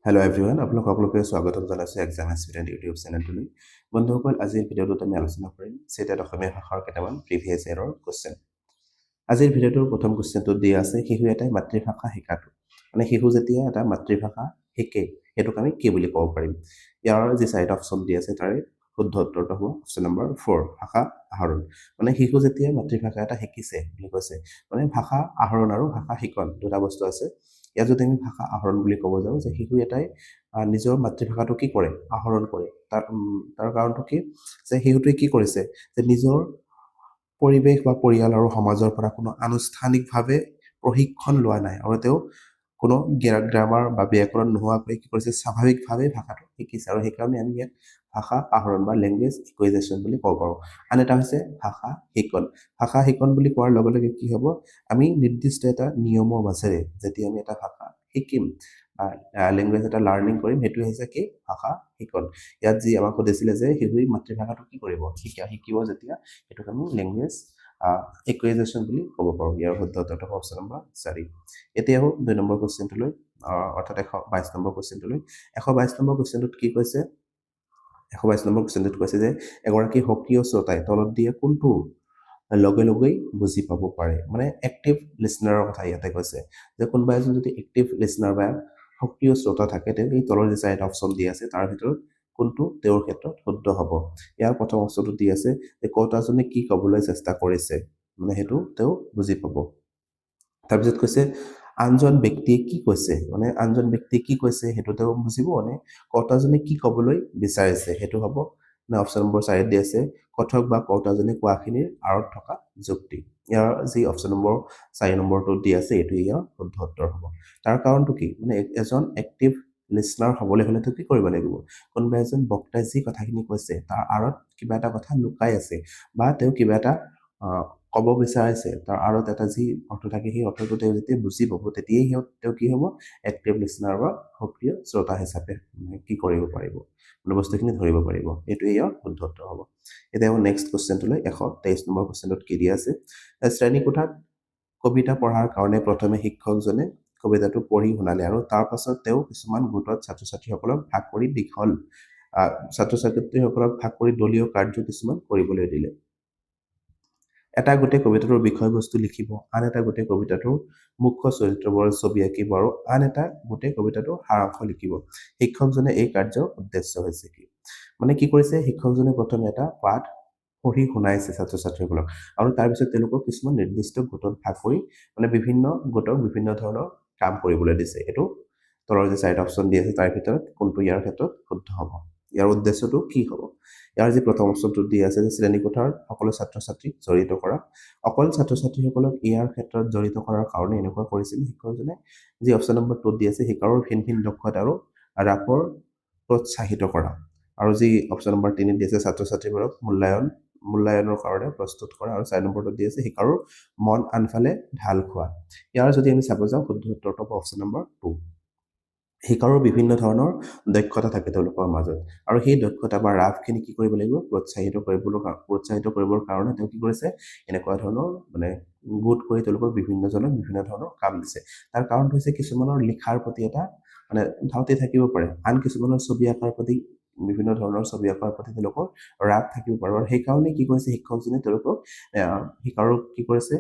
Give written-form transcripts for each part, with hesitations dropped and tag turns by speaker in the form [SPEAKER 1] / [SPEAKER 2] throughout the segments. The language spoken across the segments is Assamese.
[SPEAKER 1] হেল্ল' এভৰিৱান, আপোনালোক সকলোকে স্বাগতম জনাইছোঁ এক্সাম এস্পিৰেণ্ট ইউটিউব চেনেলটোলৈ। বন্ধুসকল, আজিৰ ভিডিঅ'টোত আমি আলোচনা কৰিম ছেটেট অসমীয়া ভাষাৰ কেইটামান প্ৰিভিয়াছ ইয়েৰৰ কুৱেশ্যন। আজিৰ ভিডিঅ'টোৰ প্ৰথম কুৱেশ্যনটোত দিয়া আছে শিশু এটাই মাতৃভাষা শিকাটো। মানে শিশু যেতিয়া এটা মাতৃভাষা শিকে সেইটোক আমি কি বুলি ক'ব পাৰিম। ইয়াৰ যি চাৰিটা অপশ্যন দিয়া আছে তাৰে শুদ্ধ উত্তৰটো হ'ব অপশ্যন নম্বৰ 4, ভাষা আহৰণ। মানে শিশু যেতিয়া মাতৃভাষা এটা শিকিছে বুলি কৈছে, মানে ভাষা আহৰণ আৰু ভাষা শিকন দুটা বস্তু আছে। ইয়াত যদি আমি ভাষা আহৰণ বুলি ক'ব যাওঁ যে শিশু এটাই নিজৰ মাতৃভাষাটো কি কৰে, আহৰণ কৰে। তাৰ কাৰণটো কি যে শিশুটোৱে কি কৰিছে যে নিজৰ পৰিৱেশ বা পৰিয়াল আৰু সমাজৰ পৰা কোনো আনুষ্ঠানিকভাৱে প্ৰশিক্ষণ লোৱা নাই আৰু তেওঁ কোনো গ্ৰামাৰ বা ব্যাকৰণ নোহোৱাকৈ কি কৰিছে, স্বাভাৱিকভাৱে ভাষাটো শিকিছে আৰু সেইকাৰণে আমি ইয়াক ভাষা আহৰণ বা লেংগুৱেজ ইকুইজেশ্যন বুলি ক'ব পাৰোঁ। আন এটা হৈছে ভাষা শিকন। ভাষা শিকন বুলি কোৱাৰ লগে লগে কি হ'ব, আমি নিৰ্দিষ্ট এটা নিয়মৰ মাজেৰে যেতিয়া আমি এটা ভাষা শিকিম বা লেংগুৱেজ এটা লাৰ্ণিং কৰিম, সেইটোৱে হৈছে কি ভাষা শিকন। ইয়াত যি আমাক সুধিছিলে যে শিশুৱে মাতৃভাষাটো কি কৰিব, শিকিব যেতিয়া, সেইটোক আমি লেংগুৱেজ ইকুইজেশ্যন বুলি ক'ব পাৰোঁ। ইয়াৰ শুদ্ধ উত্তৰটো হ'ব অপশ্যন নম্বৰ 4। এতিয়া আহোঁ 2 নম্বৰ কুৱেশ্যনটোলৈ, অৰ্থাৎ 122 নম্বৰ কুৱেশ্যনটোলৈ। 122 নম্বৰ কুৱেশ্যনটোত কি কৈছে, 122 নম্বৰ কুৱেশ্যনটোত কৈছে যে এগৰাকী সক্ৰিয় শ্ৰোতাই তলত দিয়া কোনটো লগে লগেই বুজি পাব পাৰে। মানে এক্টিভ লিচনাৰৰ কথা ইয়াতে কৈছে যে কোনোবা এজন যদি এক্টিভ লিচনাৰ বা সক্ৰিয় শ্ৰোতা থাকে, তেওঁ এই তলৰ যে চাৰিটা অপশ্যন দি আছে তাৰ ভিতৰত কোনটো তেওঁৰ ক্ষেত্ৰত শুদ্ধ হ'ব। ইয়াৰ প্ৰথম অপশ্যনটো দি আছে যে কৰ্তাজনে কি ক'বলৈ চেষ্টা কৰিছে, মানে সেইটো তেওঁ বুজি পাব। তাৰপিছত কৈছে আনজন ব্যক্তিয়ে কি কৈছে, মানে আনজন ব্যক্তিয়ে কি কৈছে সেইটো তেওঁ বুজিব, নে কৰ্তাজনে কি ক'বলৈ বিচাৰিছে সেইটো হ'ব। নে অপশ্যন নম্বৰ 4 দি আছে কথক বা কৰ্তাজনে কোৱাখিনিৰ আঁৰত থকা যুক্তি। ইয়াৰ যি অপশ্যন নম্বৰ 4 নম্বৰটো দি আছে এইটো ইয়াৰ শুদ্ধ উত্তৰ হ'ব। তাৰ কাৰণটো কি, মানে এজন এক্টিভ লিচনাৰ হ'বলৈ হ'লেতো কি কৰিব লাগিব, কোনোবা এজন বক্তাই যি কথাখিনি কৈছে তাৰ আঁৰত কিবা এটা কথা লুকাই আছে বা তেওঁ কিবা এটা ক'ব বিচাৰিছে, তাৰ আঁৰত এটা যি অৰ্থ থাকে সেই অৰ্থটো তেওঁ যেতিয়া বুজি পাব, তেতিয়াই তেওঁ কি হ'ব, এক্টিভ লিচনাৰ বা সক্ৰিয় শ্ৰোতা হিচাপে কি কৰিব পাৰিব, মানে বস্তুখিনি ধৰিব পাৰিব। এইটোৱে ইয়াৰ শুদ্ধ উত্তৰ হ'ব। এতিয়া নেক্সট কুৱেশ্যনটোলৈ 123 নম্বৰ কুৱেশ্যনটোত কি দিয়া আছে, শ্ৰেণীকোঠাত কবিতা পঢ়াৰ কাৰণে প্ৰথমে শিক্ষকজনে কবিতাটো পঢ়ি শুনালে আৰু তাৰ পাছত তেওঁ কিছুমান গোটত ছাত্ৰ ছাত্ৰীসকলক ভাগ কৰি দলীয় কাৰ্য কিছুমান কৰিবলৈ দিলে। এটা গোটেই কবিতাটোৰ বিষয়বস্তু লিখিব, আন এটা গোটেই কবিতাটোৰ মুখ্য চৰিত্ৰবোৰৰ ছবি আঁকিব আৰু আন এটা গোটেই কবিতাটোৰ সাৰাংশ লিখিব। শিক্ষকজনে এই কাৰ্যৰ উদ্দেশ্য হৈছে কি। মানে কি কৰিছে, শিক্ষকজনে প্ৰথমে এটা পাঠ পঢ়ি শুনাইছে ছাত্ৰ ছাত্ৰীসকলক আৰু তাৰপিছত তেওঁলোকক কিছুমান নিৰ্দিষ্ট গোটত ভাগ কৰি মানে বিভিন্ন গোটক বিভিন্ন ধৰণৰ কাম কৰিবলৈ দিছে। এইটো তলৰ যে চাৰিটা অপশ্যন দি আছে তাৰ ভিতৰত কোনটো ইয়াৰ ক্ষেত্ৰত শুদ্ধ হ'ব, ইয়াৰ উদ্দেশ্যটো কি হ'ব। ইয়াৰ যি প্ৰথম অপশ্যনটো দি আছে যে শ্ৰেণীকোঠাৰ সকলো ছাত্ৰ ছাত্ৰীক জড়িত কৰা, অকল ছাত্ৰ ছাত্ৰীসকলক ইয়াৰ ক্ষেত্ৰত জড়িত কৰাৰ কাৰণে এনেকুৱা কৰিছিল শিক্ষকজনে। যি অপশ্যন নম্বৰ 2 দি আছে শিকাৰৰ ভিন ভিন দক্ষতা আৰু ৰাপৰ প্ৰোৎসাহিত কৰা, আৰু যি অপশ্যন নম্বৰ 3 দি আছে ছাত্ৰ ছাত্ৰীবোৰক মূল্যায়নৰ কাৰণে প্ৰস্তুত কৰা, আৰু 4 নম্বৰটো দি আছে শিকাৰৰ মন আনফালে ঢাল খোৱা। ইয়াৰ যদি আমি চাব যাওঁ শুদ্ধ উত্তৰটো হ'ব অপশ্যন নম্বৰ 2। শিকাৰৰ বিভিন্ন ধৰণৰ দক্ষতা থাকে তেওঁলোকৰ মাজত আৰু সেই দক্ষতা বা ৰাপখিনি কি কৰিব লাগিব, প্ৰোৎসাহিত কৰিবৰ কাৰণে তেওঁ কি কৰিছে, এনেকুৱা ধৰণৰ মানে গোট কৰি তেওঁলোকক বিভিন্ন ধৰণৰ কাম দিছে। তাৰ কাৰণটো হৈছে কিছুমানৰ লিখাৰ প্ৰতি এটা মানে ধাউতি থাকিব পাৰে, আন কিছুমানৰ ছবি আঁকাৰ প্ৰতি বিভিন্ন ধৰণৰ ছবি আঁকাৰ প্ৰতি তেওঁলোকৰ ৰাপ থাকিব পাৰে, আৰু সেইকাৰণে কি কৰিছে শিক্ষকজনে তেওঁলোকক শিকাৰক কি কৰিছে,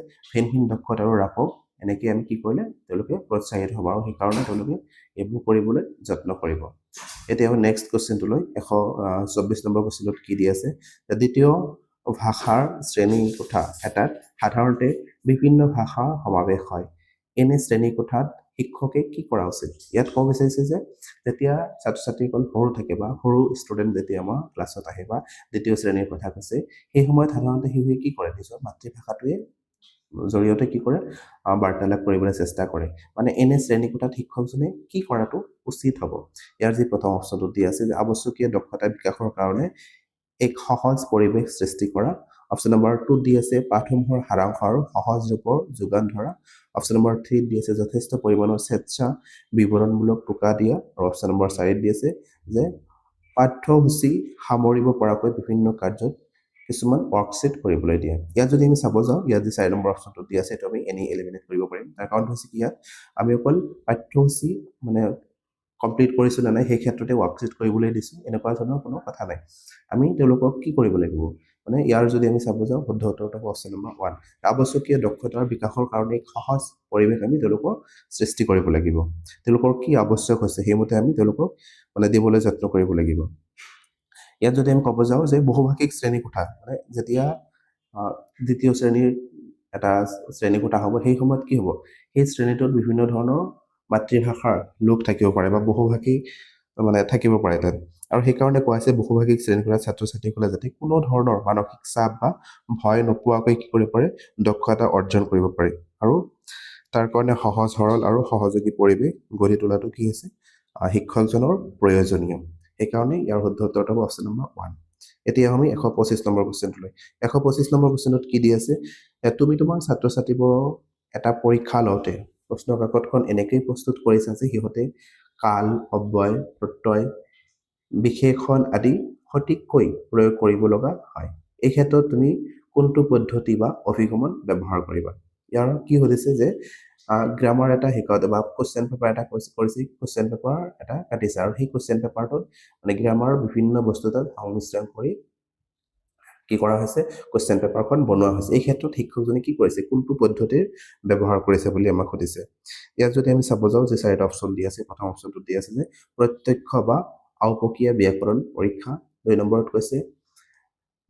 [SPEAKER 1] ভিন দক্ষতা আৰু ৰাপক এনেকে আমি কি কৰিলে তেওঁলোকে প্ৰোৎসাহিত হ'ব আৰু সেইকাৰণে তেওঁলোকে এইবোৰ কৰিবলৈ যত্ন কৰিব। এতিয়া নেক্সট কুৱেশ্যনটোলৈ 124 নম্বৰ কুৱেশ্যনটোত কি দি আছে, দ্বিতীয় ভাষাৰ শ্ৰেণীকোঠা এটাত সাধাৰণতে বিভিন্ন ভাষাৰ সমাৱেশ হয়। এনে শ্ৰেণীকোঠাত শিক্ষকে কি কৰা উচিত। ইয়াত ক'ব বিচাৰিছে যে যেতিয়া ছাত্ৰ ছাত্ৰীসকল সৰু থাকে বা সৰু ষ্টুডেণ্ট যেতিয়া আমাৰ ক্লাছত আহে বা দ্বিতীয় শ্ৰেণীৰ কথা কৈছে, সেই সময়ত সাধাৰণতে শিশুৱে কি কৰে, নিজৰ মাতৃভাষাটোৱে জৰিয়তে কি কৰে, বাৰ্তালাপ কৰিবলৈ চেষ্টা কৰে। মানে এনে শ্ৰেণীকোঠাত শিক্ষকজনে কি কৰাটো উচিত হ'ব। ইয়াৰ যি প্ৰথম অপশ্যনটো দি আছে যে আৱশ্যকীয় দক্ষতা বিকাশৰ কাৰণে এক সহজ পৰিৱেশ সৃষ্টি কৰা। অপশ্যন নম্বৰ 2 দি আছে পাঠসমূহৰ সাৰাংশ আৰু সহজ ৰূপৰ যোগান ধৰা। অপশ্যন নম্বৰ 3 দি আছে যথেষ্ট পৰিমাণৰ স্বেচ্ছা বিৱৰণমূলক টোকা দিয়া, আৰু অপশ্যন নম্বৰ 4 দি আছে যে পাঠ্যসূচী সামৰিব পৰাকৈ বিভিন্ন কাৰ্যত কিছুমান ৱৰ্কশ্বিট কৰিবলৈ দিয়ে। ইয়াত যদি আমি চাব যাওঁ, ইয়াত যি 4 নম্বৰ অপশ্যনটো দি আছে এইটো আমি এলিমিনেট কৰিব পাৰিম। তাৰ কাৰণ হৈছে কি, ইয়াত আমি অকল পাঠ্যসূচী মানে কমপ্লিট কৰিছোঁ নে নাই সেই ক্ষেত্ৰতে ৱৰ্কশ্বিট কৰিবলৈ দিছোঁ এনেকুৱা ধৰণৰ কোনো কথা নাই আমি তেওঁলোকক কি কৰিব লাগিব মানে ইয়াৰ যদি আমি চাব যাওঁ শুদ্ধ উত্তৰটো হ'ব অপশ্যন নম্বৰ 1 আৱশ্যকীয় দক্ষতাৰ বিকাশৰ কাৰণে এক সহজ পৰিৱেশ আমি তেওঁলোকক সৃষ্টি কৰিব লাগিব তেওঁলোকৰ কি আৱশ্যক হৈছে সেইমতে আমি তেওঁলোকক মানে দিবলৈ যত্ন কৰিব লাগিব ইয়াত যদি আমি ক'ব যাওঁ যে বহুভাষিক শ্ৰেণীকোঠা মানে যেতিয়া দ্বিতীয় শ্ৰেণীৰ এটা শ্ৰেণীকোঠা হ'ব সেই সময়ত কি হ'ব সেই শ্ৰেণীটোত বিভিন্ন ধৰণৰ মাতৃভাষাৰ লোক থাকিব পাৰে বা বহুভাষী মানে থাকিব পাৰে তাত আৰু সেইকাৰণে কোৱা হৈছে বহুভাষিক শ্ৰেণীকোঠাত ছাত্ৰ ছাত্ৰীসকলে যাতে কোনো ধৰণৰ মানসিক চাপ বা ভয় নোপোৱাকৈ কি কৰিব পাৰে দক্ষতা অৰ্জন কৰিব পাৰে আৰু তাৰ কাৰণে সহজ সৰল আৰু সহযোগী পৰিৱেশ গঢ়ি তোলাটো কি হৈছে শিক্ষকজনৰ প্ৰয়োজনীয় সেইকাৰণে ইয়াৰ শুদ্ধ উত্তৰটো হ'ব অপশ্যন নম্বৰ 1 এতিয়া আমি 125 নম্বৰ কুৱেশ্যনটোলৈ 125 নম্বৰ কুৱেশ্যনত কি দি আছে তুমি তোমাৰ ছাত্ৰ ছাত্ৰীবোৰক এটা পৰীক্ষা লওঁতে প্ৰশ্ন কাকতখন এনেকৈ প্ৰস্তুত কৰিছা যে সিহঁতে কাল অব্যয় প্ৰত্যয় বিশেষণ আদি সঠিককৈ প্ৰয়োগ কৰিব লগা হয় এই ক্ষেত্ৰত তুমি কোনটো পদ্ধতি বা অভিগমন ব্যৱহাৰ কৰিবা ইয়াৰ কি সুধিছে যে গ্ৰামাৰ এটা শিকাওঁতে বা কুৱেশ্যন পেপাৰ এটা কৰিছে কুৱেশ্যন পেপাৰ এটা কাটিছে আৰু সেই কুৱেশ্যন পেপাৰটোত মানে গ্ৰামাৰৰ বিভিন্ন বস্তু তাত সংমিশ্ৰণ কৰি কি কৰা হৈছে কুৱেশ্যন পেপাৰখন বনোৱা হৈছে এই ক্ষেত্ৰত শিক্ষকজনে কি কৰিছে কোনটো পদ্ধতিৰ ব্যৱহাৰ কৰিছে বুলি আমাক সুধিছে ইয়াত যদি আমি চাব যাওঁ যে চাৰিটা অপশ্যন দি আছে প্ৰথম অপশ্যনটোত দি আছে যে প্ৰত্যক্ষ বা আওপকীয়া ব্যাকৰণ পৰীক্ষা 2 নম্বৰত কৈছে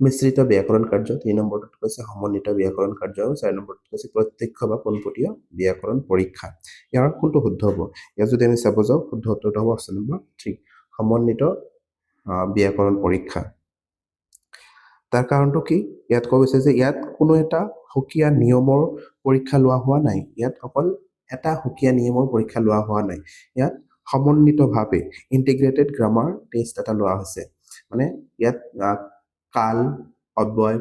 [SPEAKER 1] মিশ্ৰিত ব্যাকৰণ কাৰ্য 3 নম্বৰত কৈছে সমন্বিত ব্যাকৰণ কাৰ্য আৰু 4 নম্বৰত কৈছে প্ৰত্যক্ষ বা পোনপটীয়া ব্যাকৰণ পৰীক্ষা ইয়াৰ কোনটো শুদ্ধ হ'ব ইয়াত যদি আমি চাব যাওঁ শুদ্ধ উত্তৰটো হ'ব অপশ্যন নম্বৰ 3 সমন্বিত ব্যাকৰণ পৰীক্ষা তাৰ কাৰণটো কি ইয়াত কোৱা গৈছে যে ইয়াত কোনো এটা সুকীয়া নিয়মৰ পৰীক্ষা লোৱা হোৱা নাই ইয়াত অকল এটা সুকীয়া নিয়মৰ পৰীক্ষা লোৱা হোৱা নাই ইয়াত সমন্বিতভাৱে ইন্টিগ্ৰেটেড গ্ৰামাৰ টেষ্ট এটা লোৱা হৈছে মানে ইয়াত কাল অব্যয়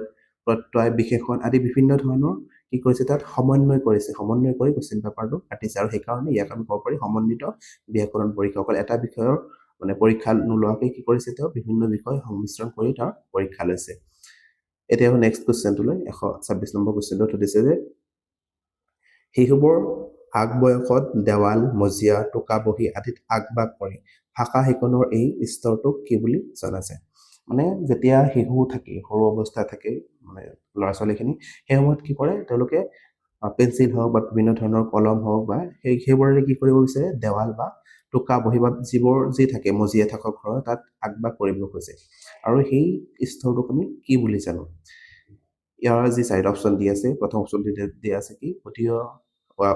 [SPEAKER 1] প্ৰত্যয় বিশেষণ আদি বিভিন্ন ধৰণৰ কি কৰিছে তাত সমন্বয় কৰি কুৱেশ্যন পেপাৰটো কাটিছে আৰু সেইকাৰণে ইয়াক আমি ক'ব পাৰি সমন্বিত ব্যাকৰণ পৰীক্ষা অকল এটা বিষয়ৰ মানে পৰীক্ষা নোলোৱাকৈ কি কৰিছে তেওঁ বিভিন্ন বিষয় সংমিশ্ৰণ কৰি তাৰ পৰীক্ষা লৈছে এতিয়া নেক্সট কুৱেশ্যনটোলৈ 126 নম্বৰ কুৱেশ্যনটো সুধিছে যে শিশুবোৰ আগবয়সত দেৱাল মজিয়া টোকা বহী আদিত আগবাগ কৰে ভাষা শিকনৰ এই স্তৰটোক কি বুলি জনা যায় মানে যেতিয়া শিশু থাকে সৰু অৱস্থা থাকে মানে ল'ৰা ছোৱালীখিনি সেই সময়ত কি কৰে তেওঁলোকে পেঞ্চিল হওক বা বিভিন্ন ধৰণৰ কলম হওক বা সেইবোৰেৰে কি কৰিব বিচাৰে দেৱাল বা টোকা বহী বা যিবোৰ যি থাকে মজিয়া থাকক ঘৰৰ তাত আগবাগ কৰিব খোজে আৰু সেই স্তৰটোক আমি কি বুলি জানো ইয়াৰ যি চাৰিটা অপশ্যন দি আছে প্ৰথম অপশ্যনটো দিয়া আছে কি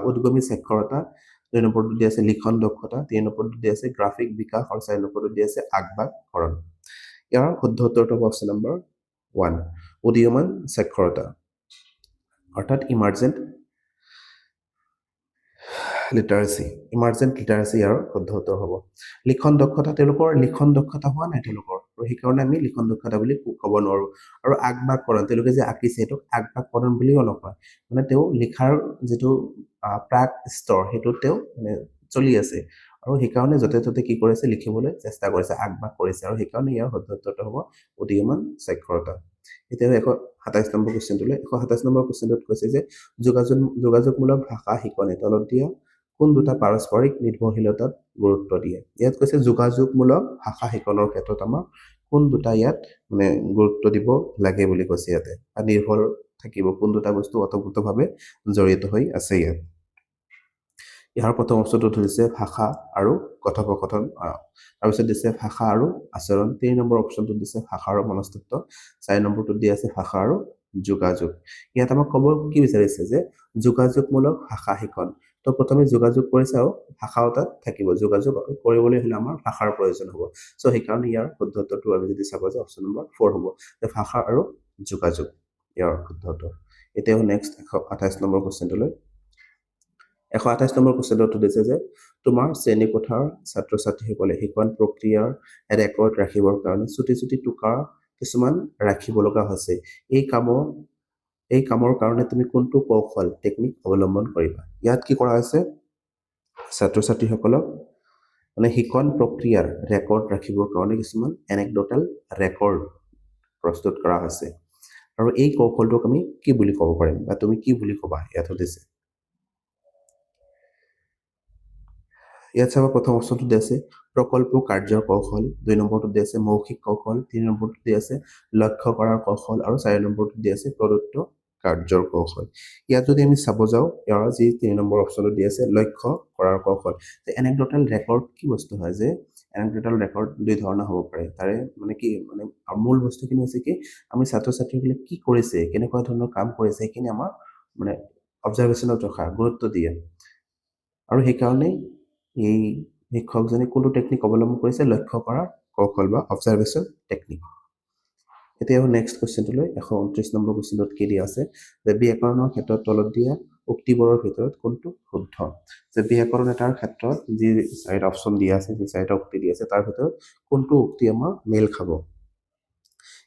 [SPEAKER 1] উদ্গমী সাক্ষৰতা 2 নম্বৰটো দি আছে লিখন দক্ষতা 3 নম্বৰটো দি আছে গ্ৰাফিক বিকাশ আৰু 4 নম্বৰটো দি আছে আগবাগকৰণ ইয়াৰ শুদ্ধ উত্তৰটো হ'ব অপশ্যন নম্বৰ 1 উদীয়মান সাক্ষৰতা অৰ্থাৎ ইমাৰ্জেণ্ট লিটাৰেচি ইয়াৰ শুদ্ধ উত্তৰ হ'ব লিখন দক্ষতা তেওঁলোকৰ লিখন দক্ষতা হোৱা নাই তেওঁলোকৰ আৰু সেইকাৰণে আমি লিখন দক্ষতা বুলি ক'ব নোৱাৰো আৰু আগবাগকৰণ তেওঁলোকে যে আঁকিছে এইটোক আগবাগকৰণ বুলিও নকয় মানে তেওঁ লিখাৰ যিটো প্ৰাক স্তৰ সেইটো তেওঁ মানে চলি আছে আৰু সেইকাৰণে য'তে ত'তে কি কৰিছে লিখিবলৈ চেষ্টা কৰিছে আগবাগ কৰিছে আৰু সেইকাৰণে ইয়াৰ শুদ্ধ উত্তৰটো হ'ব উদীয়মান সাক্ষৰতা এতিয়া 127 নম্বৰ কুৱেশ্যনটোলৈ 127 নম্বৰ কুৱেশ্যনটোত কৈছে যে যোগাযোগমূলক ভাষা শিকনে তলত দিয়া কোন দুটা পাৰস্পৰিক নিৰ্ভৰশীলতাত গুৰুত্ব দিয়ে ইয়াত কৈছে যোগাযোগমূলক ভাষা শিকনৰ ক্ষেত্ৰত আমাৰ কোন দুটা ইয়াত মানে গুৰুত্ব দিব লাগে বুলি কৈছে ইয়াতে আৰু নিৰ্ভৰ থাকিব কোন দুটা বস্তু ওতঃপ্ৰোতভাৱে জড়িত হৈ আছে ইয়াৰ প্ৰথম অপশ্যনটো হৈছে ভাষা আৰু কথোপকথন তাৰপিছত দিছে ভাষা আৰু আচৰণ 3 নম্বৰ অপশ্যনটো দিছে ভাষা আৰু মনস্তত্ব 4 নম্বৰটো দি আছে ভাষা আৰু যোগাযোগ ইয়াত আমাক ক'ব কি বিচাৰিছে যে যোগাযোগমূলক ভাষা শিকন তো প্ৰথমে যোগাযোগ কৰিছে আৰু ভাষাও তাত থাকিব যোগাযোগ কৰিবলৈ হলে আমাৰ ভাষাৰ প্ৰয়োজন হ'ব সো সেইকাৰণে ইয়াৰ শুদ্ধ উত্তৰটো আমি যদি চাব যাওঁ অপশ্যন নম্বৰ 4 হ'ব যে ভাষা আৰু যোগাযোগ ইয়াৰ শুদ্ধ উত্তৰ এতিয়া নেক্সট 128 নম্বৰ কুৱেশ্যনটোলৈ 128 নম্বৰ কুৱেশ্যনটো দিছে যে তোমাৰ শ্ৰেণীকোঠাৰ ছাত্ৰ ছাত্ৰীসকলে শিকন প্ৰক্ৰিয়াৰ ৰেকৰ্ড ৰাখিবৰ কাৰণে ছুটি টোকা কিছুমান ৰাখিব লগা হৈছে এই কামৰ কাৰণে তুমি কোনটো কৌশল টেকনিক অৱলম্বন কৰিবা ইয়াত কি কৰা হৈছে ছাত্ৰ ছাত্ৰীসকলক মানে শিকন প্ৰক্ৰিয়াৰ ৰেকৰ্ড ৰাখিবৰ কাৰণে কিছুমান এনেক্ডোটাল ৰেকৰ্ড প্ৰস্তুত কৰা হৈছে আৰু এই কৌশলটোক আমি কি বুলি ক'ব পাৰিম বা তুমি কি বুলি ক'বা ইয়াত সুধিছে ইয়াত চাব প্ৰথম অপশ্যনটো দি আছে প্ৰকল্প কাৰ্যৰ কৌশল, 2 নম্বৰটো দি আছে মৌখিক কৌশল, 3 নম্বৰটো দি আছে লক্ষ্য কৰাৰ কৌশল আৰু 4 নম্বৰটো দি আছে প্ৰদত্ত কাৰ্যৰ কৌশল। ইয়াত যদি আমি চাব যাওঁ ইয়াৰ যি 3 নম্বৰ অপশ্যনটো দি আছে লক্ষ্য কৰাৰ কৌশল। এনেকডোটাল ৰেকৰ্ড কি বস্তু হয় যে এনেকডোটাল ৰেকৰ্ড দুই ধৰণৰ হ'ব পাৰে। তাৰে মানে কি মানে মূল বস্তুখিনি হৈছে কি আমি ছাত্ৰ ছাত্ৰীসকলে কি কৰিছে কেনেকুৱা ধৰণৰ কাম কৰিছে সেইখিনি আমাৰ মানে অবজাৰভেশ্যনত ৰখা গুৰুত্ব দিয়ে আৰু সেইকাৰণে এই শিক্ষকজনে কোনটো টেকনিক অৱলম্বন কৰিছে লক্ষ্য কৰাৰ কৌশল বা অবজাৰভেশ্যন টেকনিক। এতিয়া নেক্সট কুৱেশ্যনটোলৈ 129 নম্বৰ কুৱেশ্যনটোত কি দিয়া আছে যে ব্যাকৰণৰ ক্ষেত্ৰত তলত দিয়া উক্তিবোৰৰ ভিতৰত কোনটো শুদ্ধ। যে ব্যাকৰণ এটাৰ ক্ষেত্ৰত যি 4টা অপশ্যন দিয়া আছে যি 4টা উক্তি দিয়া আছে তাৰ ভিতৰত কোনটো উক্তি আমাৰ মেল খাব।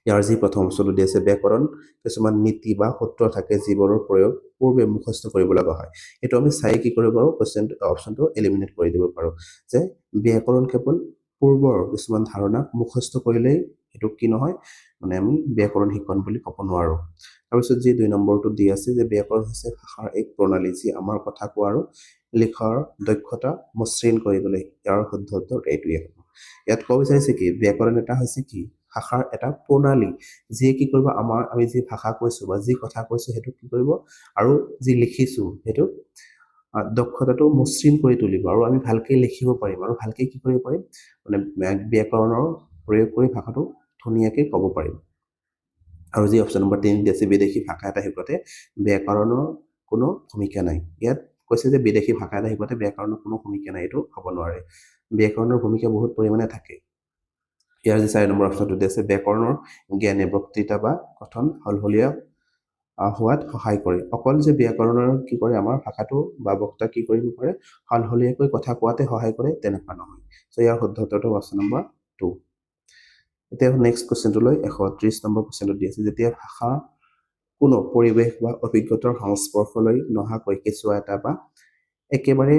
[SPEAKER 1] ইয়াৰ যি প্ৰথম অপশ্যনটো দি আছে ব্যাকৰণ কিছুমান নীতি বা সূত্ৰ থাকে যিবোৰৰ প্ৰয়োগ পূৰ্বে মুখস্থ কৰিব লগা হয়। এইটো আমি চাই কি কৰিব পাৰোঁ অপশ্যনটো এলিমিনেট কৰি দিব পাৰোঁ যে ব্যাকৰণ কেৱল পূৰ্বৰ কিছুমান ধাৰণা মুখস্থ কৰিলেই সেইটো কি নহয় মানে আমি ব্যাকৰণ শিকন বুলি ক'ব নোৱাৰোঁ। তাৰপিছত যি 2 নম্বৰটো দি আছে যে ব্যাকৰণ হৈছে ভাষাৰ এক প্ৰণালী যি আমাৰ কথা কোৱা আৰু লিখাৰ দক্ষতা মসৃণ কৰি তোলে। ইয়াৰ শুদ্ধ উত্তৰ এইটোৱে হ'ব। ইয়াত ক'ব বিচাৰিছে কি ব্যাকৰণ এটা হৈছে কি ভাষাৰ এটা প্ৰণালী যিয়ে কি কৰিব আমি যি ভাষা কৈছো বা যি কথা কৈছো সেইটো কি কৰিব আৰু যি লিখিছো সেইটো দক্ষতাটো মসৃণ কৰি তুলিব আৰু আমি ভালকে লিখিব পাৰিম আৰু ভালকে কি কৰিব পাৰিম মানে ব্যাকৰণৰ প্ৰয়োগ কৰি ভাষাটো ধুনীয়াকে ক'ব পাৰিম। আৰু যি অপশ্যন নম্বৰ 3 দি আছে বিদেশী ভাষা এটা শিকোৱাতে ব্যাকৰণৰ কোনো ভূমিকা নাই। ইয়াত কৈছে যে বিদেশী ভাষা এটা শিকোৱাতে ব্যাকৰণৰ কোনো ভূমিকা নাই, এইটো হ'ব নোৱাৰে। ব্যাকৰণৰ ভূমিকা বহুত পৰিমাণে থাকে। ইয়াৰ যি 4 নম্বৰ অপশ্যনটো দি আছে ব্যাকৰণৰ জ্ঞানে বক্তৃতা বা কথন সলসলীয়া হোৱাত সহায় কৰে। অকল যে ব্যাকৰণৰ কি কৰে আমাৰ ভাষাটো বা বক্তা কি কৰিব পাৰে সলসলীয়াকৈ কথা কোৱাতে সহায় কৰে তেনেকুৱা নহয়। চ' ইয়াৰ শুদ্ধ উত্তৰটো অপশ্যন নম্বৰ 2। এতিয়া নেক্সট কুৱেশ্যনটোলৈ 130 নম্বৰ কুৱেশ্যনটো দি আছে যেতিয়া ভাষা কোনো পৰিৱেশ বা অভিজ্ঞতাৰ সংস্পৰ্শলৈ নহাকৈ কেঁচুৱা এটা বা একেবাৰে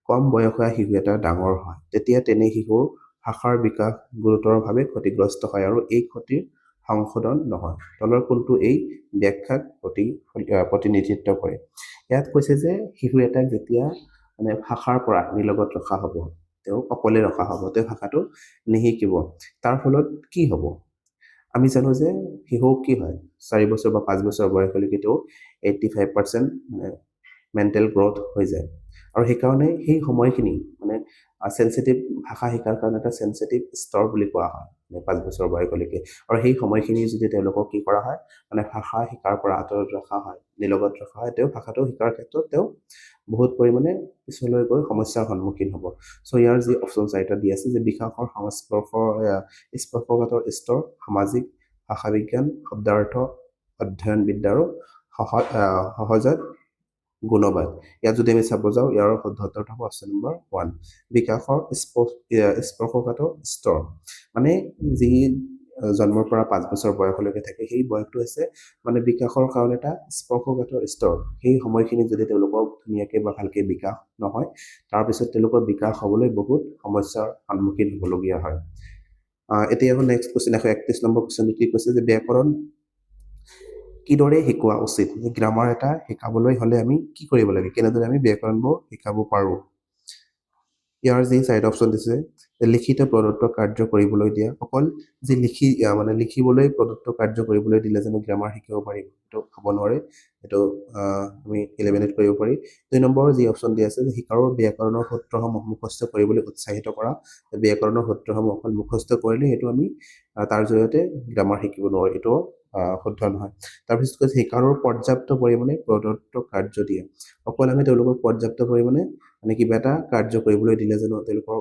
[SPEAKER 1] কম বয়সীয়া শিশু এটা ডাঙৰ হয় তেতিয়া তেনে শিশুৰ ভাষাৰ বিকাশ গুৰুতৰভাৱে ক্ষতিগ্ৰস্ত হয় আৰু এই ক্ষতিৰ সংশোধন নহয়। তলৰ কোনটো এই ব্যাখ্যাক প্ৰতিনিধিত্ব কৰে। ইয়াত কৈছে যে শিশু এটাক যেতিয়া মানে ভাষাৰ পৰা নিলগত ৰখা হ'ব তেওঁক অকলে ৰখা হ'ব তেওঁ ভাষাটো নিশিকিব তাৰ ফলত কি হ'ব আমি জানো যে শিশু কি হয় 4 বছৰ বা 5 বছৰ বয়সলৈকে তেওঁ 85% মেণ্টেল গ্ৰথ হৈ যায় আৰু সেইকাৰণে সেই সময়খিনি মানে সেনচিটিভ ভাষা শিকাৰ কাৰণে এটা সেনচিটিভ স্তৰ বুলি কোৱা হয় 5 বছৰ বয়সলৈকে আৰু সেই সময়খিনি যদি তেওঁলোকক কি কৰা হয় মানে ভাষা শিকাৰ পৰা আঁতৰত ৰখা হয় নিলগত ৰখা হয় তেওঁ ভাষাটো শিকাৰ ক্ষেত্ৰত তেওঁ বহুত পৰিমাণে পিছলৈ গৈ সমস্যাৰ সন্মুখীন হ'ব। চ' ইয়াৰ যি অপশ্যন 4টা দি আছে যে বিকাশৰ স্পৰ্শগত স্তৰ সামাজিক ভাষা বিজ্ঞান শব্দাৰ্থ অধ্যয়ন বিদ্যা আৰু সহজাত গুণবাদ। ইয়াত যদি আমি চাব যাওঁ ইয়াৰ শুদ্ধ উত্তৰটো হ'ব অপশ্যন নম্বৰ 1 বিকাশৰ স্পৰ্শগত স্তৰ মানে যি জন্মৰ পৰা 5 বছৰ বয়সলৈকে থাকে সেই বয়সটো হৈছে মানে বিকাশৰ কাৰণে এটা স্পৰ্শগত স্তৰ। সেই সময়খিনি যদি তেওঁলোকক ধুনীয়াকে বা ভালকে বিকাশ নহয় তাৰপিছত তেওঁলোকৰ বিকাশ হ'বলৈ বহুত সমস্যাৰ সন্মুখীন হ'বলগীয়া হয়। এতিয়া নেক্সট কুৱেশ্যন 131 নম্বৰ কুৱেশ্যনটো কি কৈছে যে ব্যাকৰণ কিদৰে শিকোৱা উচিত গ্ৰামাৰ এটা শিকাবলৈ হ'লে আমি কি কৰিব লাগে কেনেদৰে আমি ব্যাকৰণবোৰ শিকাব পাৰোঁ। ইয়াৰ যি 4টা অপশ্যন দিছে লিখিত প্ৰদত্ত কাৰ্য কৰিবলৈ দিয়া অকল যে লিখিবলৈ প্ৰদত্ত কাৰ্য কৰিবলৈ দিলে জানো গ্ৰামাৰ শিকিব পাৰিম সেইটো হ'ব নোৱাৰে এইটো আমি এলিমিনেট কৰিব পাৰি। 2 নম্বৰ যি অপশ্যন দিয়া আছে যে শিকাৰৰ ব্যাকৰণৰ সূত্ৰসমূহ মুখস্থ কৰিবলৈ উৎসাহিত কৰা ব্যাকৰণৰ সূত্ৰসমূহ অকল মুখস্থ কৰিলে সেইটো আমি তাৰ জৰিয়তে গ্ৰামাৰ শিকিব নোৱাৰোঁ এইটো শুদ্ধ নহয়। তাৰপিছত কৈছে শিকাৰৰ পৰ্যাপ্ত পৰিমাণে প্ৰদত্ত কাৰ্য দিয়ে অকল আমি তেওঁলোকক পৰ্যাপ্ত পৰিমাণে মানে কিবা এটা কাৰ্য কৰিবলৈ দিলে জানো তেওঁলোকৰ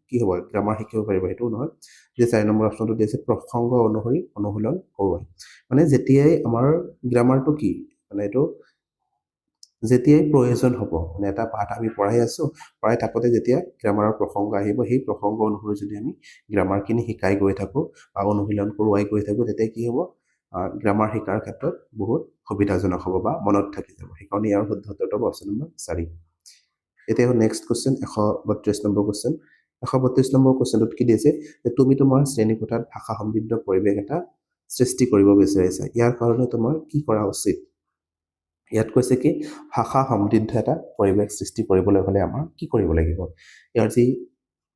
[SPEAKER 1] কি হ'ব গ্ৰামাৰ শিকিব পাৰিব সেইটো নহয়। যে 4 নম্বৰ অপশ্যনটো দি আছে প্ৰসংগ অনুসৰি অনুশীলন কৰোৱাই মানে যেতিয়াই আমাৰ গ্ৰামাৰটো কি মানে এইটো যেতিয়াই প্ৰয়োজন হ'ব মানে এটা পাঠ আমি পঢ়াই আছো পঢ়াই থাকোঁতে যেতিয়া গ্ৰামাৰৰ প্ৰসংগ আহিব সেই প্ৰসংগ অনুসৰি যদি আমি গ্ৰামাৰখিনি শিকাই গৈ থাকোঁ বা অনুশীলন কৰোৱাই গৈ থাকোঁ তেতিয়া কি হ'ব গ্ৰামাৰ শিকাৰ ক্ষেত্ৰত বহুত সুবিধাজনক হ'ব বা মনত থাকি যাব। সেইকাৰণে ইয়াৰ শুদ্ধ উত্তৰটো হ'ব অপশ্যন নম্বৰ 4। এতিয়া next question 132 number question 132 number কুৱেশ্যনটোত কি দিছে যে তুমি তোমাৰ শ্ৰেণীকোঠাত ভাষা সমৃদ্ধ পৰিৱেশ এটা সৃষ্টি কৰিব বিচাৰিছা ইয়াৰ কাৰণে তোমাৰ কি কৰা উচিত। ইয়াত কৈছে কি ভাষা সমৃদ্ধ এটা পৰিৱেশ সৃষ্টি কৰিবলৈ হ'লে আমাৰ কি কৰিব লাগিব ইয়াৰ যি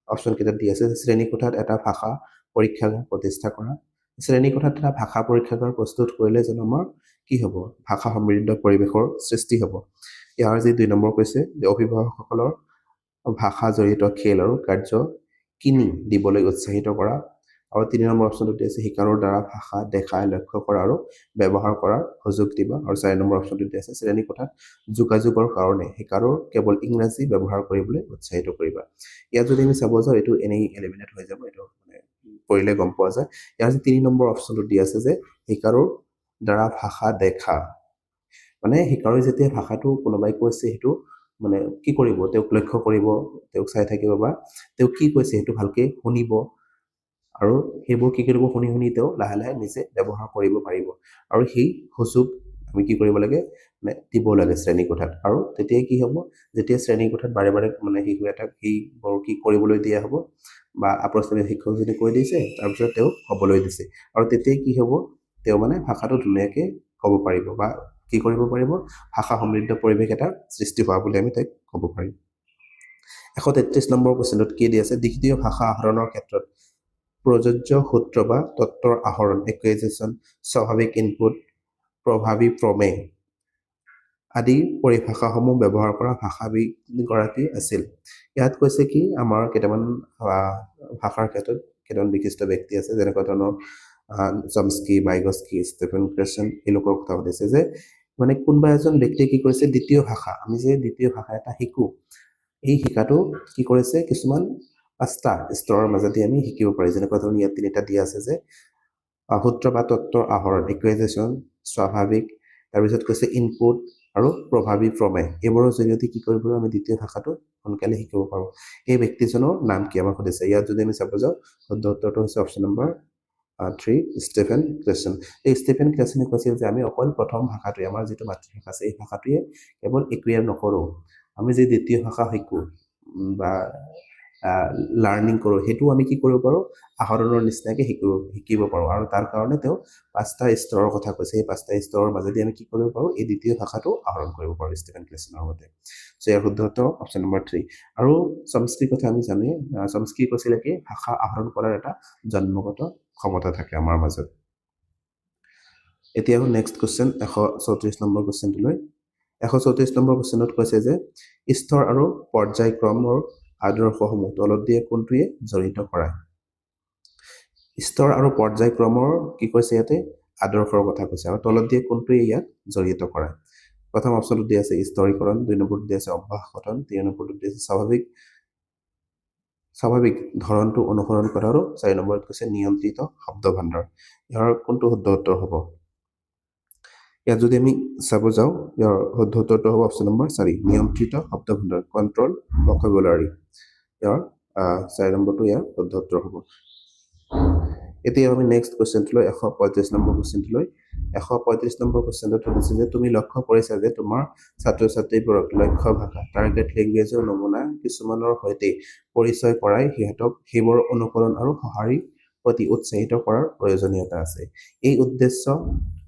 [SPEAKER 1] অপশ্যন কেইটা দি আছে শ্ৰেণীকোঠাত এটা ভাষা পৰীক্ষাগাৰ প্ৰতিষ্ঠা কৰা শ্ৰেণীকোঠাত এটা ভাষা পৰীক্ষাগাৰ প্ৰস্তুত কৰিলে যেন আমাৰ কি হ'ব ভাষা সমৃদ্ধ পৰিৱেশৰ সৃষ্টি হ'ব ইয়াৰ যি 2 নম্বৰ কৈছে যে অভিভাৱকসকলৰ ভাষা জড়িত খেল আৰু কাৰ্য কিনি দিবলৈ উৎসাহিত কৰা আৰু 3 নম্বৰ অপশ্যনটো দি আছে শিকাৰৰ দ্বাৰা ভাষা দেখাই লক্ষ্য কৰা আৰু ব্যৱহাৰ কৰাৰ সুযোগ দিবা আৰু 4 নম্বৰ অপশ্যনটো দি আছে শ্ৰেণীকোঠাত যোগাযোগৰ কাৰণে শিকাৰৰ কেৱল ইংৰাজী ব্যৱহাৰ কৰিবলৈ উৎসাহিত কৰিবা ইয়াত যদি আমি চাব যাওঁ এইটো এনেই এলিমিনেট হৈ যাব এইটো মানে পঢ়িলে গম পোৱা যায় ইয়াৰ যি 3 নম্বৰ অপশ্যনটো দি আছে যে শিকাৰৰ দ্বাৰা ভাষা দেখা মানে শিকাৰৰ যেতিয়া ভাষাটো কোনোবাই কৈছে সেইটো মানে কি কৰিব তেওঁক লক্ষ্য কৰিব তেওঁক চাই থাকিব বা তেওঁ কি কৈছে সেইটো ভালকে শুনিব আৰু সেইবোৰ কি কৰিব শুনি শুনি তেওঁ লাহে লাহে নিজে ব্যৱহাৰ কৰিব পাৰিব আৰু সেই সুযোগ আমি কি কৰিব লাগে মানে দিব লাগে শ্ৰেণীকোঠাত আৰু তেতিয়া কি হ'ব যেতিয়া শ্ৰেণীকোঠাত বাৰে বাৰে মানে শিশু এটাক সেইবোৰ কি কৰিবলৈ দিয়া হ'ব বা আপ্ৰস্থানীয় শিক্ষকজনে কৈ দিছে তাৰপিছত তেওঁ ক'বলৈ দিছে আৰু তেতিয়া কি হ'ব তেওঁ মানে ভাষাটো ধুনীয়াকৈ ক'ব পাৰিব বা কি কৰিব পাৰিব ভাষা সমৃদ্ধ পৰিৱেশ এটা সৃষ্টি হোৱা বুলি আমি তাক ক'ব পাৰিম 133 নম্বৰ কুৱেশ্যনত কি দি আছে দ্বিতীয় ভাষা আহৰণৰ ক্ষেত্ৰত প্ৰযোজ্য সূত্ৰ বা তত্ত্বৰ আহৰণ ইকুৱেশ্যন স্বাভাৱিক ইনপুট প্ৰভাৱী প্ৰমেয় আদি পৰিভাষাসমূহ ব্যৱহাৰ কৰা ভাষাবিদগৰাকী আছিল ইয়াত কৈছে কি আমাৰ কেইটামান ভাষাৰ ক্ষেত্ৰত কেইটামান বিশিষ্ট ব্যক্তি আছে যেনেকুৱা ধৰণৰ চমস্কি বাইগস্কি ষ্টেফেন ক্ৰেচন এই লোকৰ কথা সুধিছে যে মানে কোনোবা এজন ব্যক্তিয়ে কি কৰিছে দ্বিতীয় ভাষা আমি যে দ্বিতীয় ভাষা এটা শিকো এই শিকাটো কি কৰিছে কিছুমান 5টা স্তৰৰ মাজেদি আমি শিকিব পাৰি যেনেকুৱা ধৰণৰ ইয়াত 3টা দিয়া আছে যে সূত্ৰ বা তত্ত্বৰ আহৰণ ইকুৱেশ্যন স্বাভাৱিক তাৰপিছত কৈছে ইনপুট আৰু প্ৰভাৱী প্ৰমেয় এইবোৰৰ জৰিয়তে কি কৰিব আমি দ্বিতীয় ভাষাটো সোনকালে শিকিব পাৰোঁ এই ব্যক্তিজনৰ নাম কি আমাক সুধিছে ইয়াত যদি আমি চাব যাওঁ শুদ্ধ উত্তৰটো হৈছে অপশ্যন নম্বৰ 3 ষ্টেফেন ক্ৰেচন এই ষ্টেফেন ক্ৰেচনে কৈছিল যে আমি অকল প্ৰথম ভাষাটোৱে আমাৰ যিটো মাতৃভাষা আছে এই ভাষাটোৱে কেৱল একুৱেৰ নকৰোঁ আমি যে দ্বিতীয় ভাষা শিকোঁ বা লাৰ্ণিং কৰোঁ সেইটো আমি কি কৰিব পাৰোঁ আহৰণৰ নিচিনাকৈ শিকিব পাৰোঁ আৰু তাৰ কাৰণে তেওঁ 5টা স্তৰৰ কথা কৈছে এই 5টা স্তৰৰ মাজেদি আমি কি কৰিব পাৰোঁ এই দ্বিতীয় ভাষাটো আহৰণ কৰিব পাৰোঁ ষ্টেফেন ক্ৰেচনৰ মতে চ' ইয়াৰ শুদ্ধ উত্তৰ অপশ্যন নম্বৰ 3 আৰু চমস্কিৰ কথা আমি জানোৱে চমস্কি কৈছিলে কি ভাষা আহৰণ কৰাৰ এটা জন্মগত ক্ষমতা থাকে আমাৰ মাজত এতিয়া নেক্সট কুৱেশ্যন 134 নম্বৰ কুৱেশ্যনটোলৈ 134 নম্বৰ কুৱেশ্যনত কৈছে যে স্তৰ আৰু পৰ্যায়ক্ৰমৰ আদৰ্শসমূহ তলত দিয়ে কোনটোৱে জড়িত কৰায় স্তৰ আৰু পৰ্যায়ক্ৰমৰ কি কৈছে ইয়াতে আদৰ্শৰ কথা কৈছে আৰু তলত দিয়ে কোনটোৱে ইয়াক জড়িত কৰায় প্ৰথম অপশ্যনটো দিয়া আছে স্তৰীকৰণ 2 নম্বৰটো দিয়া আছে অভ্যাস গঠন 3 নম্বৰটো দিয়া আছে স্বাভাৱিক ধৰণটো অনুসৰণ কৰা আৰু 4 নম্বৰত কৈছে নিয়ন্ত্ৰিত শব্দ ভাণ্ডাৰ ইয়াৰ কোনটো শুদ্ধ উত্তৰ হ'ব ইয়াত যদি আমি চাব যাওঁ ইয়াৰ শুদ্ধ উত্তৰটো হ'ব অপশ্যন নম্বৰ 4 নিয়ন্ত্ৰিত শব্দ ভাণ্ডাৰ কণ্ট্ৰল ভকেবুলাৰী ইয়াৰ 4 নম্বৰটো ইয়াৰ শুদ্ধ উত্তৰ হ'ব এতিয়া আমি নেক্সট কুৱেশ্যনটোলৈ 135 নম্বৰ কুৱেশ্যনটোলৈ 135 নম্বৰ কুৱেশ্যনটোত সুধিছে যে তুমি লক্ষ্য কৰিছা যে তোমাৰ ছাত্ৰ ছাত্ৰীবোৰক লক্ষ্য ভাষা টাৰ্গেট লেংগুৱেজৰ নমুনা কিছুমানৰ সৈতে পৰিচয় কৰাই সিহঁতক সেইবোৰ অনুকৰণ আৰু সঁহাৰিৰ প্ৰতি উৎসাহিত কৰাৰ প্ৰয়োজনীয়তা আছে এই উদ্দেশ্য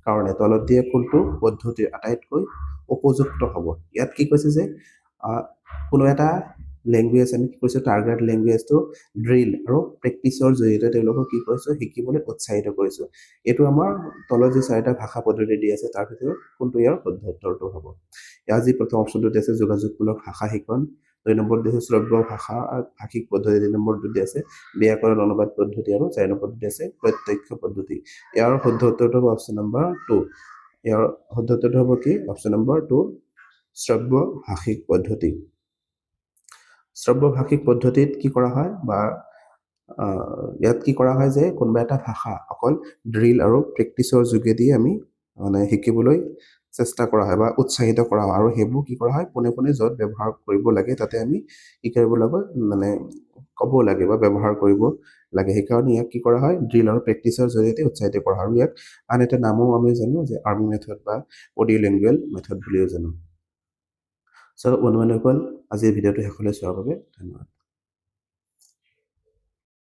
[SPEAKER 1] কাৰণে তলত দিয়া কোনটো পদ্ধতিৰ আটাইতকৈ উপযুক্ত হ'ব ইয়াত কি কৈছে যে কোনো এটা লেংগুৱেজ আমি কি কৰিছোঁ টাৰ্গেট লেংগুৱেজটো ড্ৰিল আৰু প্ৰেক্টিচৰ জৰিয়তে তেওঁলোকক কি কৰিছোঁ শিকিবলৈ উৎসাহিত কৰিছোঁ এইটো আমাৰ তলত যি 4টা ভাষা পদ্ধতি দি আছে তাৰ ভিতৰত কোনটো ইয়াৰ শুদ্ধ উত্তৰটো হ'ব ইয়াৰ যি প্ৰথম অপশ্যনটো দি আছে যোগাযোগমূলক ভাষা শিকন 2 নম্বৰত দিছে শ্ৰব্য ভাষিক পদ্ধতি 3 নম্বৰটো দি আছে ব্যাকৰণ অনুবাদ পদ্ধতি আৰু 4 নম্বৰটো দি আছে প্ৰত্যক্ষ পদ্ধতি ইয়াৰ শুদ্ধ উত্তৰটো হ'ব অপশ্যন নম্বৰ 2 ইয়াৰ শুদ্ধ উত্তৰটো হ'ব কি অপশ্যন নম্বৰ 2 শ্ৰব্য ভাষিক পদ্ধতি শ্ৰব্য ভাষিক পদ্ধতিত কি কৰা হয় বা ইয়াত কি কৰা হয় যে কোনোবা এটা ভাষা অকল ড্ৰিল আৰু প্ৰেক্টিচৰ যোগেদি আমি মানে শিকিবলৈ চেষ্টা কৰা হয় বা উৎসাহিত কৰা হয় আৰু সেইবোৰ কি কৰা হয় পোনে পোনে য'ত ব্যৱহাৰ কৰিব লাগে তাতে আমি কি কৰিব লাগে মানে ক'ব লাগে বা ব্যৱহাৰ কৰিব লাগে সেইকাৰণে ইয়াক কি কৰা হয় ড্ৰিল আৰু প্ৰেক্টিচৰ জৰিয়তে উৎসাহিত কৰা হয় আৰু ইয়াক আন এটা নামো আমি জানো যে আৰ্মি মেথড বা অডিঅ'লিংগুৱেল মেথড বুলিও জানো চ' বন্ধুসকল আজিৰ ভিডিঅ'টো শেষলৈ চোৱাৰ বাবে ধন্যবাদ